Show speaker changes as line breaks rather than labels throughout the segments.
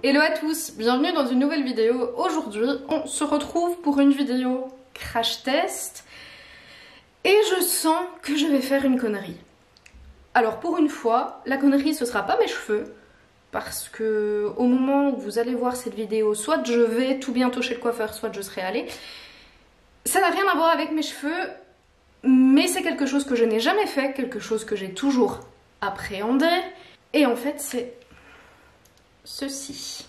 Hello à tous, bienvenue dans une nouvelle vidéo. Aujourd'hui, on se retrouve pour une vidéo crash test et je sens que je vais faire une connerie. Alors pour une fois, la connerie ce sera pas mes cheveux parce que au moment où vous allez voir cette vidéo, soit je vais tout bientôt chez le coiffeur, soit je serai allée. Ça n'a rien à voir avec mes cheveux, mais c'est quelque chose que je n'ai jamais fait, quelque chose que j'ai toujours appréhendé et en fait c'est ceci.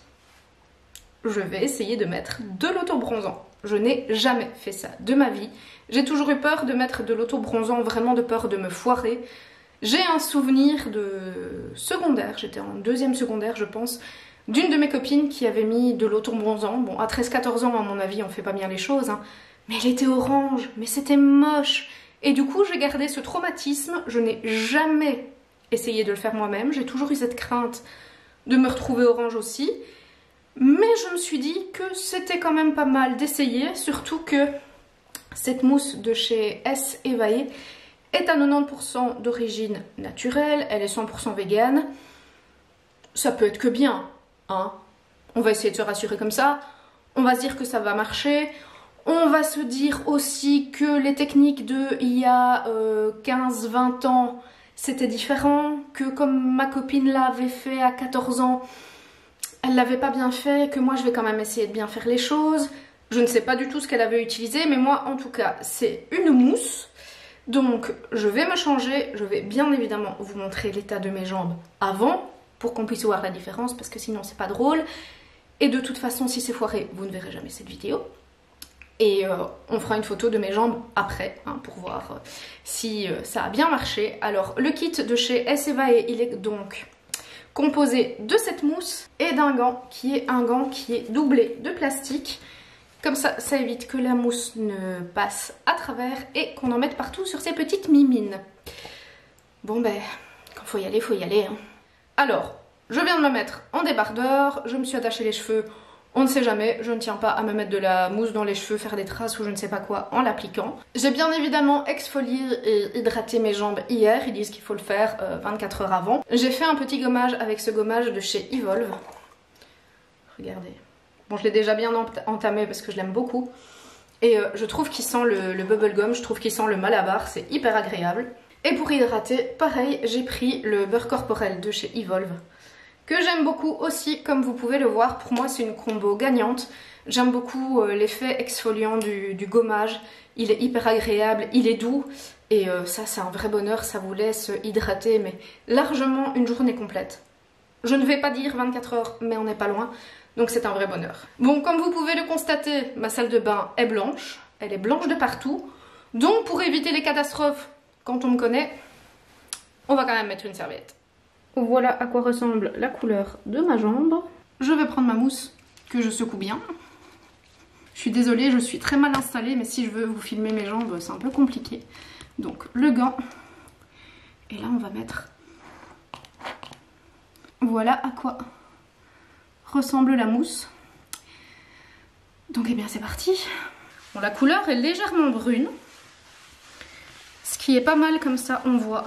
Je vais essayer de mettre de l'autobronzant. Je n'ai jamais fait ça de ma vie. J'ai toujours eu peur de mettre de l'autobronzant, vraiment de peur de me foirer. J'ai un souvenir de secondaire, j'étais en deuxième secondaire je pense, d'une de mes copines qui avait mis de l'autobronzant. Bon, à 13-14 ans à mon avis on fait pas bien les choses, hein. Mais elle était orange, mais c'était moche. Et du coup j'ai gardé ce traumatisme, je n'ai jamais essayé de le faire moi-même, j'ai toujours eu cette crainte de me retrouver orange aussi, mais je me suis dit que c'était quand même pas mal d'essayer, surtout que cette mousse de chez S. Evae est à 90% d'origine naturelle, elle est 100% végane, ça peut être que bien, hein. On va essayer de se rassurer comme ça, on va se dire que ça va marcher, on va se dire aussi que les techniques de il y a 15-20 ans c'était différent, que comme ma copine l'avait fait à 14 ans, elle l'avait pas bien fait, que moi je vais quand même essayer de bien faire les choses. Je ne sais pas du tout ce qu'elle avait utilisé, mais moi en tout cas c'est une mousse. Donc je vais me changer, je vais bien évidemment vous montrer l'état de mes jambes avant, pour qu'on puisse voir la différence, parce que sinon c'est pas drôle. Et de toute façon si c'est foiré, vous ne verrez jamais cette vidéo. Et on fera une photo de mes jambes après, hein, pour voir si ça a bien marché. Alors le kit de chez S. Evae, il est donc composé de cette mousse et d'un gant qui est doublé de plastique. Comme ça, ça évite que la mousse ne passe à travers et qu'on en mette partout sur ces petites mimines. Bon ben, quand faut y aller, faut y aller, hein. Alors, je viens de me mettre en débardeur, je me suis attaché les cheveux. On ne sait jamais, je ne tiens pas à me mettre de la mousse dans les cheveux, faire des traces ou je ne sais pas quoi en l'appliquant. J'ai bien évidemment exfolié et hydraté mes jambes hier, ils disent qu'il faut le faire 24 heures avant. J'ai fait un petit gommage avec ce gommage de chez Evolve. Regardez. Bon, je l'ai déjà bien entamé parce que je l'aime beaucoup. Et je trouve qu'il sent le bubblegum, je trouve qu'il sent le malabar, c'est hyper agréable. Et pour hydrater, pareil, j'ai pris le beurre corporel de chez Evolve, que j'aime beaucoup aussi, comme vous pouvez le voir. Pour moi c'est une combo gagnante. J'aime beaucoup l'effet exfoliant du gommage, il est hyper agréable, il est doux et ça c'est un vrai bonheur, ça vous laisse hydrater mais largement une journée complète. Je ne vais pas dire 24 heures mais on n'est pas loin, donc c'est un vrai bonheur. Bon, comme vous pouvez le constater, ma salle de bain est blanche, elle est blanche de partout, donc pour éviter les catastrophes quand on me connaît, on va quand même mettre une serviette. Voilà à quoi ressemble la couleur de ma jambe. Je vais prendre ma mousse que je secoue bien. Je suis désolée, je suis très mal installée, mais si je veux vous filmer mes jambes, c'est un peu compliqué. Donc le gant. Et là on va mettre... Voilà à quoi ressemble la mousse. Donc eh bien c'est parti. Bon, la couleur est légèrement brune. Ce qui est pas mal, comme ça on voit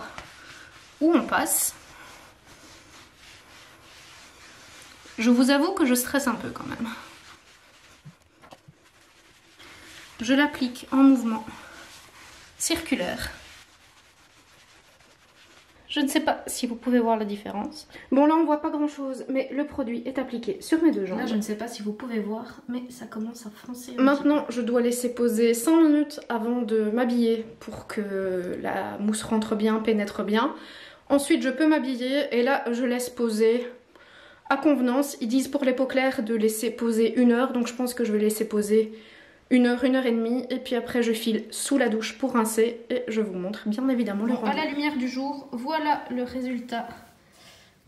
où on passe. Je vous avoue que je stresse un peu quand même. Je l'applique en mouvement circulaire. Je ne sais pas si vous pouvez voir la différence. Bon, là on voit pas grand chose, mais le produit est appliqué sur mes deux jambes.
Là je ne sais pas si vous pouvez voir, mais ça commence à foncer.
Maintenant je dois laisser poser 100 minutes avant de m'habiller pour que la mousse rentre bien, pénètre bien. Ensuite je peux m'habiller et là je laisse poser à convenance. Ils disent pour les peaux claires de laisser poser 1 heure, donc je pense que je vais laisser poser 1 heure, 1 heure et demie, et puis après je file sous la douche pour rincer et je vous montre bien évidemment le rendu.
À la lumière du jour, voilà le résultat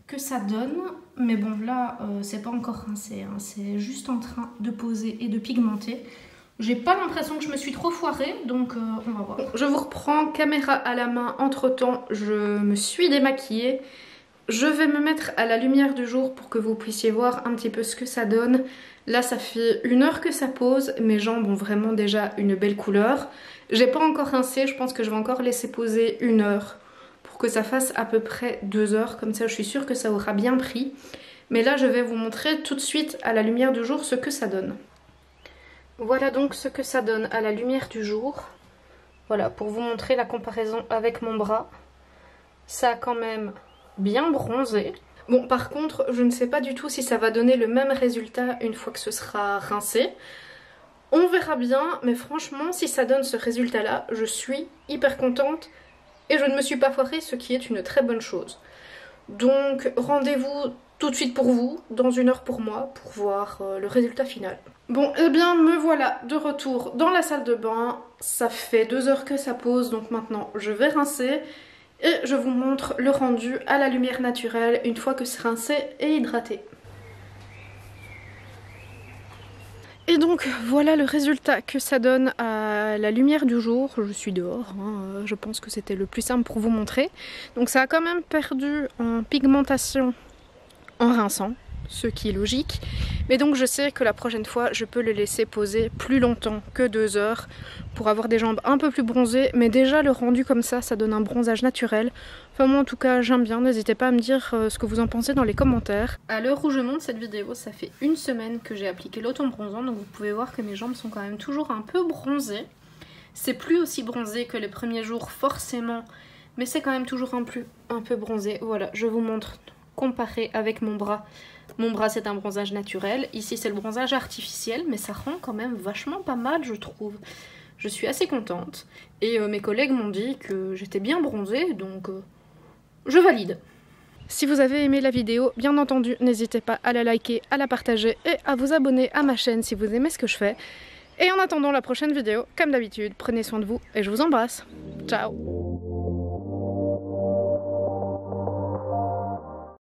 que ça donne, mais bon là c'est pas encore rincé, hein. C'est juste en train de poser et de pigmenter. J'ai pas l'impression que je me suis trop foirée, donc on va voir.
Bon, je vous reprends caméra à la main, entre temps je me suis démaquillée. Je vais me mettre à la lumière du jour pour que vous puissiez voir un petit peu ce que ça donne. Là ça fait 1 heure que ça pose, mes jambes ont vraiment déjà une belle couleur. J'ai pas encore rincé, je pense que je vais encore laisser poser 1 heure pour que ça fasse à peu près 2 heures. Comme ça je suis sûre que ça aura bien pris. Mais là je vais vous montrer tout de suite à la lumière du jour ce que ça donne. Voilà donc ce que ça donne à la lumière du jour. Voilà, pour vous montrer la comparaison avec mon bras. Ça a quand même bien bronzé. Bon, par contre, je ne sais pas du tout si ça va donner le même résultat une fois que ce sera rincé. On verra bien, mais franchement, si ça donne ce résultat-là, je suis hyper contente et je ne me suis pas foirée, ce qui est une très bonne chose. Donc, rendez-vous tout de suite pour vous, dans 1 heure pour moi, pour voir le résultat final. Bon, eh bien, me voilà de retour dans la salle de bain. Ça fait 2 heures que ça pose, donc maintenant, je vais rincer. Et je vous montre le rendu à la lumière naturelle une fois que c'est rincé et hydraté. Et donc voilà le résultat que ça donne à la lumière du jour. Je suis dehors, hein, je pense que c'était le plus simple pour vous montrer. Donc ça a quand même perdu en pigmentation en rinçant, ce qui est logique. Mais donc je sais que la prochaine fois je peux le laisser poser plus longtemps que 2 heures pour avoir des jambes un peu plus bronzées. Mais déjà le rendu comme ça donne un bronzage naturel. Enfin moi en tout cas j'aime bien, n'hésitez pas à me dire ce que vous en pensez dans les commentaires. À l'heure où je monte cette vidéo, ça fait 1 semaine que j'ai appliqué l'auto-bronzant, donc vous pouvez voir que mes jambes sont quand même toujours un peu bronzées. C'est plus aussi bronzé que les premiers jours forcément, mais c'est quand même toujours un peu bronzé. Voilà, je vous montre comparé avec mon bras. Mon bras c'est un bronzage naturel, ici c'est le bronzage artificiel, mais ça rend quand même vachement pas mal je trouve. Je suis assez contente et mes collègues m'ont dit que j'étais bien bronzée, donc je valide. Si vous avez aimé la vidéo, bien entendu, n'hésitez pas à la liker, à la partager et à vous abonner à ma chaîne si vous aimez ce que je fais. Et en attendant la prochaine vidéo, comme d'habitude, prenez soin de vous et je vous embrasse. Ciao!